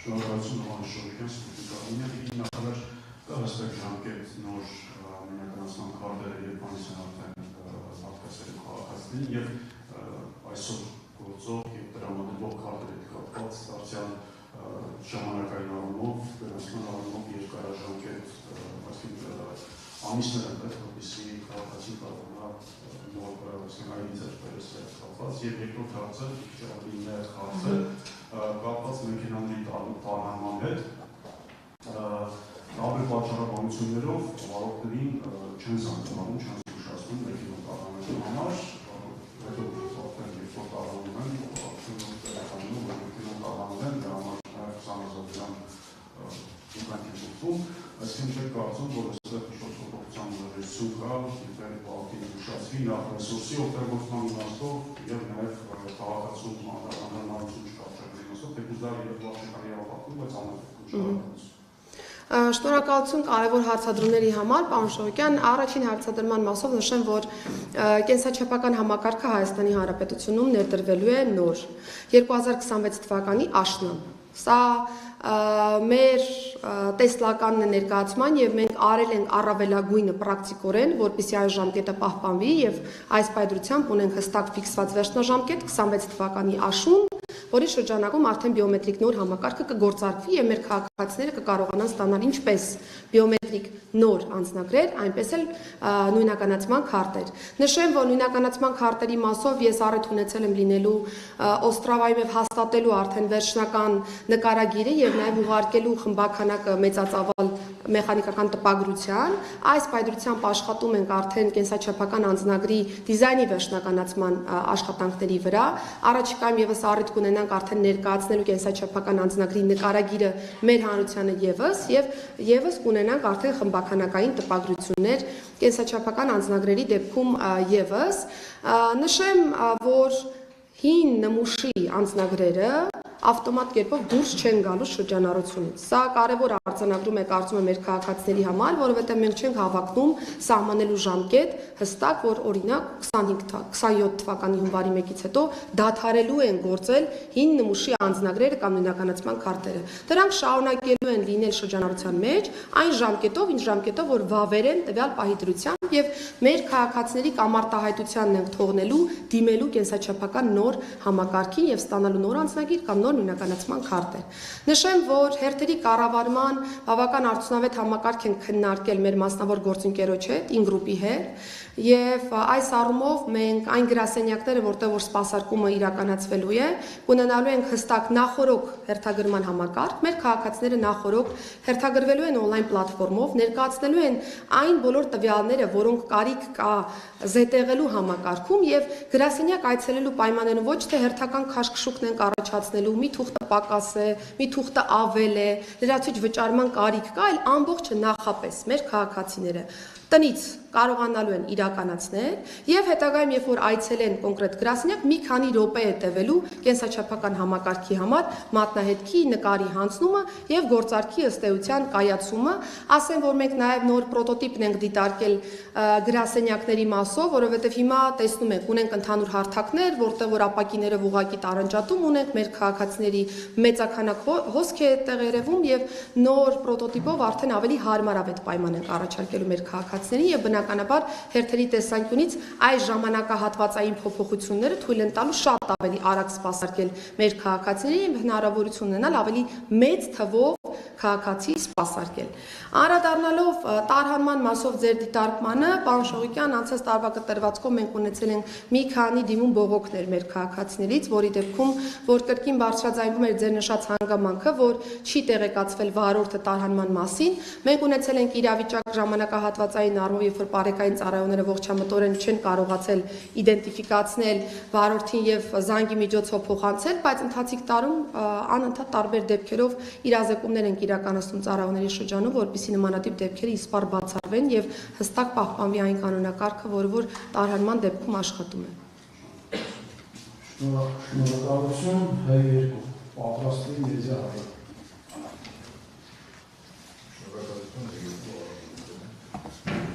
Շնորհակալություն Շոյքյան ստուդիային նախարար կհստակ ժամկետ նոր ամենականացման քարտերը եւ բանից են արդեն պատկասել քաղաքացին եւ այսօր գործող եւ դրամատուրգ քարտերի կապված դարձյալ ժամանակային առումով վերացման առումով երկարաժամկետ այսինքն ամիսներ են պետք որպեսզի քաղաքացին կարողանա նոր բարեկամային ձեռքբերել կապված եւ երկրորդ հարցը ավելի նեղ հարցը կապված մեքենաների տարանման հետ տարբեր պատճառաբանություններով վարորդներին չեն զանգանում, չեն զգուշացնում մեքենա տարանելու համար, հետո արդեն երկրորդ տարանում են, արդեն տեղեկանում, որ մեքենա տարանում են, դրա համար նաև 20,000 ուղղակի զուգվում, այսինքն չեք կարծում, որ այստեղ ինչ-որ փոփոխության ուղղություն կա, իբր բավականին զգուշացվի նախ ռեսուրսի օգտագործման իմաստով եւ նաև քաղաքացու անդրադառնալու Շնորհակալություն կարևոր հարցադրումների համար, պարոն Շոյքյան, առաջին հարցադրման մասով նշեմ, որ կենսաչափական համակարգը Հայաստանի Հանրապետությունում ներդրվելու է նոր 2026 թվականի աշնան։ Սա մեր տեսլականն է ներկայացման եւ մենք արել ենք առավելագույնը պրակտիկորեն, որպեսզի այս ժամկետը պահպանվի եւ այս պայծրությամբ ունենք հստակ ֆիքսված վերջնաժամկետ 26 թվականի աշուն, որի շրջանակում արդեն բիոմետրիկ նոր համակարգը կգործարկվի եւ մեր քաղաքացիները կկարողանան ստանալ ինչպես բիոմետրիկ նոր անձնագրեր, այնպես էլ նույնականացման քարտեր։ Նշեմ, որ նույնականացման քարտերի մասով ես առիթ ունեցել եմ լինելու Օստրավայում եւ հաստատելու արդեն վերջնական նկարագիրը եւ նաեւ ուղարկելու խմբականակը մեծածավալ մեխանիկական տպագրության։ Այս պայծրությամբ աշխատում ենք արդեն կենսաչափական անձնագրի դիզայնի վերջնականացման աշխատանքների վրա։ Առաջիկայում եւս առիթ կունենանք արդեն ներկայացնելու կենսաչափական անձնագրի նկարագիրը մեր հանրությանը եւս կունենանք արդեն խմբականակային տպագրություններ կենսաչափական անձնագրերի դեպքում եւս։ Նշեմ, որ հին նմուշի անձնագրերը ավտոմատ կերպով դուրս չեն գալու շրջանառությունից։ Սա կարևոր արձանագրում է կարծում եմ մեր քաղաքացիների համար, որովհետև մենք չենք հավակնում սահմանելու ժամկետ հստակ, որ օրինակ 27 թվականի հունվարի 1-ից հետո դադարելու են գործել հին նմուշի անձնագրերը կամ նույնականացման քարտերը։ Դրանք շարունակելու են լինել շրջանառության մեջ այն ժամկետով, ինչ ժամկետով որ վավեր են տվյալ պահի դրությամբ եւ մեր քաղաքացիների կամարտահայտությանն ենք թողնելու դիմելու կենսաչափական նոր համակարգին եւ ստանալու նոր անձնագիր կամ նոր նույնականացման քարտեր։ Նշեմ, որ հերթերի կառավարման բավական արդյունավետ համակարգ են քննարկել մեր մասնավոր գործընկերոջ հետ, Ինգրուպի հետ, եւ այս առումով մենք այն գրասենյակները, որտեղ որ սպասարկումը իրականացվելու է, կունենալու ենք հստակ նախորոք հերթագրման համակարգ, մեր քաղաքացիները նախորոք հերթագրվելու են on-line պլատֆորմով, ներկայացնելու են այն բոլոր տվյալները, որոնք կարիք կա զետեղելու համակարգում եւ գրասենյակ այցելելու պայմաններում ոչ թե հերթական քաշքշուկն են առաջացնելու, մի թուղթը պակաս է, մի թուղթը ավել է, լրացուցիչ վճարման կարիք կա, այլ ամբողջը նախապես մեր քաղաքացիները տնից կարողանալու են իրականացնել եւ հետագայում երբ որ այցելեն կոնկրետ գրասենյակ մի քանի րոպե է տևելու կենսաչափական համակարգի համար մատնահետքի նկարի հանձնումը եւ գործարքի ըստ էության կայացումը, ասեմ որ մենք նաեւ նոր պրոտոտիպն ենք դիտարկել գրասենյակների մասով, որովհետեւ հիմա տեսնում եք ունենք ընդհանուր հարթակներ, որտեղ որ ապակիներով ուղղակի տարանջատում ունենք, մեր քաղաքացիների մեծականակ հոսք է տեղ երևում եւ նոր պրոտոտիպով արդեն ավելի հարմարավետ պայման ենք առաջարկելու մեր քաղաքացիներին եւ բնականաբար հերթերի տեսանկյունից այս ժամանակահատվածային փոփոխությունները թույլ են տալու շատ ավելի արագ սպասարկել մեր քաղաքացիներին եւ հնարավորություն ունենալ ավելի մեծ թվով քաղաքացի սպասարկել։ Անդրադառնալով տարհանման մասով ձեր դիտարկմանը, պարոն Շոյքյան, անցած տարվա կտրվածքով մենք ունեցել ենք մի քանի դիմում բողոքներ մեր քաղաքացիներից, որի դեպքում որ կրկին բարձրաձայնվում էր ձեր նշած հանգամանքը, որ չի տեղեկացվել վարորդը տարհանման մասին, մենք ունեցել ենք իրավիճակ ժամանակահատվածային առումով, երբ որ բարեկային ծառայողները ողջամտորեն չեն կարողացել իդենտիֆիկացնել վարորդին եւ զանգի միջոցով փոխանցել, բայց ընթացիկ տարում անընդհատ տարբեր դեպքերով իրազեկումներ ենք իրականացնում ծառայողների շրջանում, որպեսզի նմանատիպ դեպքերը իսպառ բացառվեն եւ հստակ պահպանվի այն կանոնակարգը, որ տարհանման դեպքում աշխատում է։ Շնորհակալություն, հայ2 պատրաստի մեդիա հայ։ Շնորհակալություն, հայ2